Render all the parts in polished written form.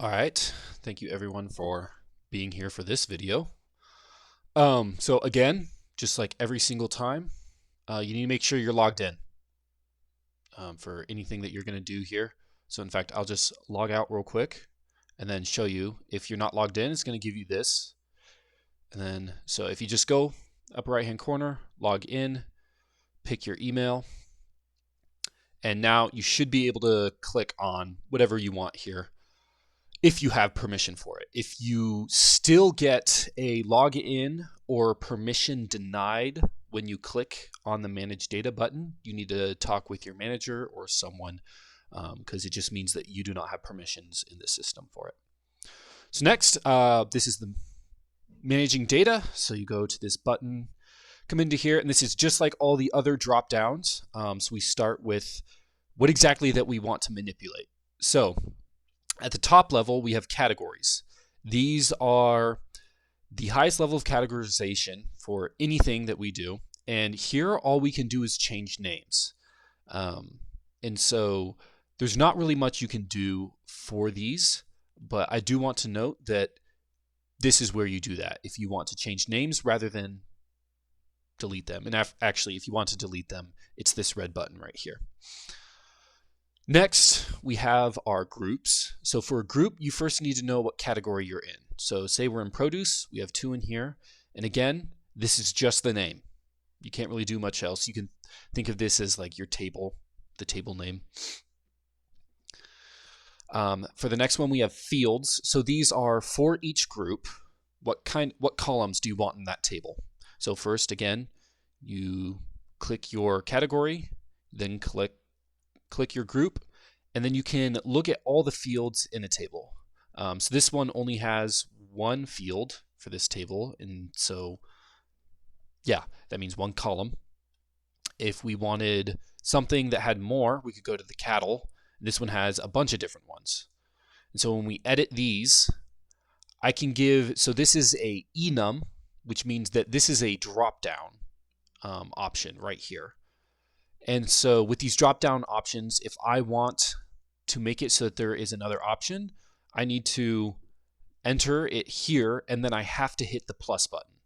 All right, thank you everyone for being here for this video. So again, just like every single time, you need to make sure you're logged in for anything that you're going to do here. So in fact, I'll just log out real quick and then show you. If you're not logged in, it's going to give you this. And then, so if you just go upper right hand corner, log in, pick your email, and now you should be able to click on whatever you want here if you have permission for it. If you still get a login or permission denied when you click on the Manage Data button, you need to talk with your manager or someone because it just means that you do not have permissions in the system for it. So next, this is the Managing Data. So you go to this button, come into here, and this is just like all the other drop downs. So we start with what exactly that we want to manipulate. So at the top level, we have categories. These are the highest level of categorization for anything that we do. And here, all we can do is change names. And so there's not really much you can do for these, but I do want to note that this is where you do that if you want to change names rather than delete them. And actually, if you want to delete them, it's this red button right here. Next, we have our groups. So for a group, you first need to know what category you're in. So say we're in produce, we have 2 in here. And again, this is just the name. You can't really do much else. You can think of this as like your table, the table name. For the next one, we have fields. So these are for each group. What columns do you want in that table? So first, again, you click your category, then click your group, and then you can look at all the fields in a table. So this one only has one field for this table, and so yeah, that means one column. If we wanted something that had more, we could go to the cattle. This one has a bunch of different ones. And so when we edit these, I can give, so this is a enum, which means that this is a drop down option right here. And so with these drop down options, if I want to make it so that there is another option, I need to enter it here, and then I have to hit the plus button.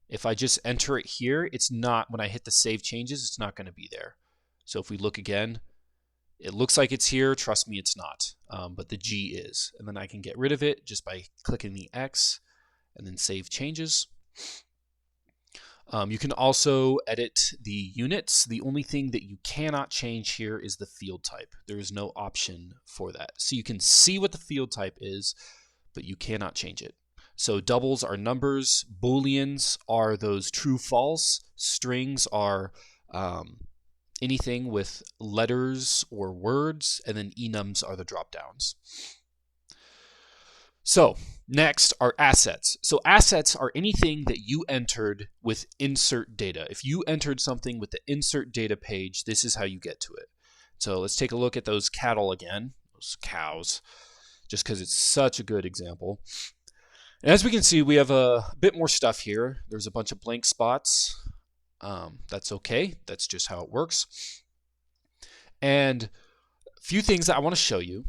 If I just enter it here, it's not, when I hit the save changes, it's not going to be there. So if we look again, it looks like it's here. Trust me, it's not, but the G is. And then I can get rid of it just by clicking the X and then save changes. You can also edit the units. The only thing that you cannot change here is the field type. There is no option for that. So you can see what the field type is, but you cannot change it. So doubles are numbers, booleans are those true false, strings are anything with letters or words, and then enums are the drop downs. So next are assets. So assets are anything that you entered with insert data. If you entered something with the insert data page, this is how you get to it. So let's take a look at those cattle again, those cows, just because it's such a good example. And as we can see, we have a bit more stuff here. There's a bunch of blank spots. That's okay. That's just how it works. And a few things that I want to show you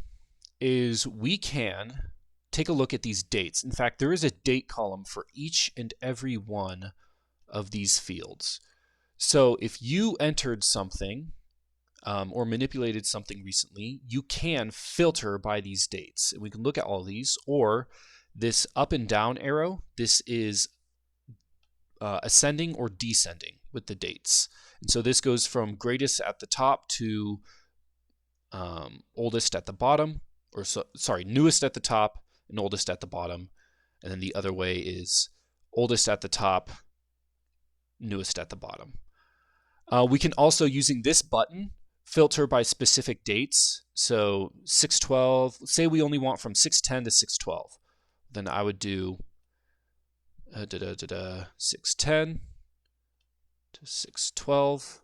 is we can take a look at these dates. In fact, there is a date column for each and every one of these fields. So if you entered something or manipulated something recently, you can filter by these dates. And we can look at all these, or this up and down arrow, this is ascending or descending with the dates. And so this goes from greatest at the top to oldest at the bottom, or newest at the top and oldest at the bottom. And then the other way is oldest at the top, newest at the bottom. We can also, using this button, filter by specific dates. So 612, say we only want from 610 to 612. Then I would do 610 to 612.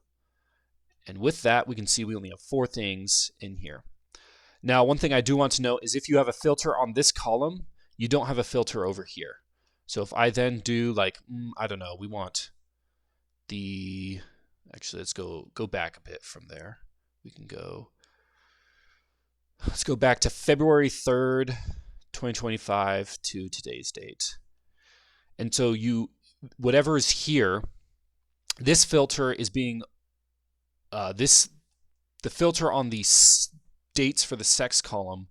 And with that, we can see we only have 4 things in here. Now, one thing I do want to note is if you have a filter on this column, you don't have a filter over here. So if I then do like, I don't know, we want the, actually let's go back a bit from there. We can go, let's go back to February 3rd, 2025 to today's date. And so whatever is here, this filter is being, the filter on the dates for the sex column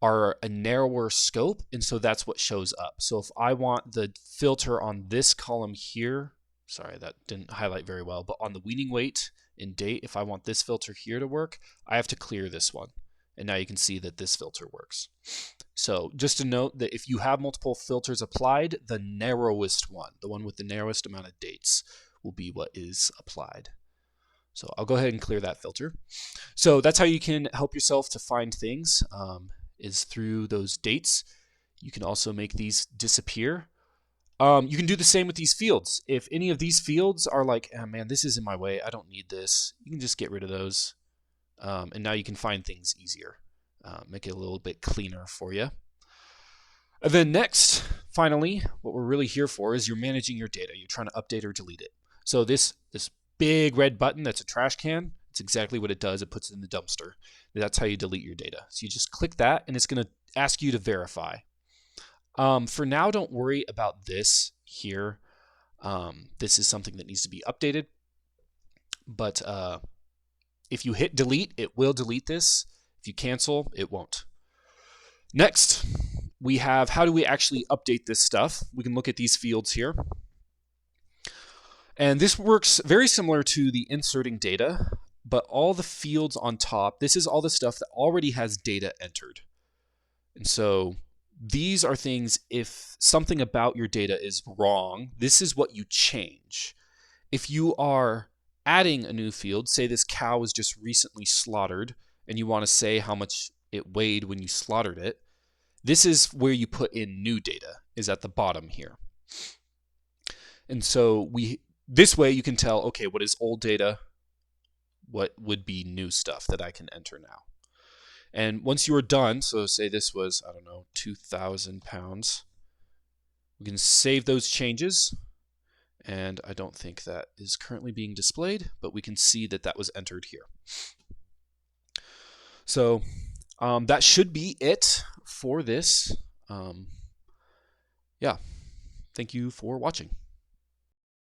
are a narrower scope, and so that's what shows up. So if I want the filter on this column here, sorry, that didn't highlight very well, but on the weaning weight and date, if I want this filter here to work, I have to clear this one. And now you can see that this filter works. So just to note that if you have multiple filters applied, the narrowest one, the one with the narrowest amount of dates, will be what is applied. So I'll go ahead and clear that filter. So that's how you can help yourself to find things, is through those dates. You can also make these disappear. You can do the same with these fields. If any of these fields are like, oh man, this is in my way, I don't need this, you can just get rid of those. And now you can find things easier, make it a little bit cleaner for you. And then next, finally, what we're really here for is you're managing your data. You're trying to update or delete it. So this big red button that's a trash can, it's exactly what it does. It puts it in the dumpster. That's how you delete your data. So you just click that, and it's going to ask you to verify. For now, don't worry about this here. This is something that needs to be updated. But if you hit delete, it will delete this. If you cancel, it won't. Next, we have how do we actually update this stuff? We can look at these fields here. And this works very similar to the inserting data, but all the fields on top, this is all the stuff that already has data entered. And so these are things, if something about your data is wrong, this is what you change. If you are adding a new field, say this cow was just recently slaughtered, and you want to say how much it weighed when you slaughtered it, this is where you put in new data, is at the bottom here. And so this way you can tell, okay, what is old data? What would be new stuff that I can enter now? And once you are done, so say this was, I don't know, 2,000 pounds, we can save those changes. And I don't think that is currently being displayed, but we can see that that was entered here. So that should be it for this. Yeah, thank you for watching.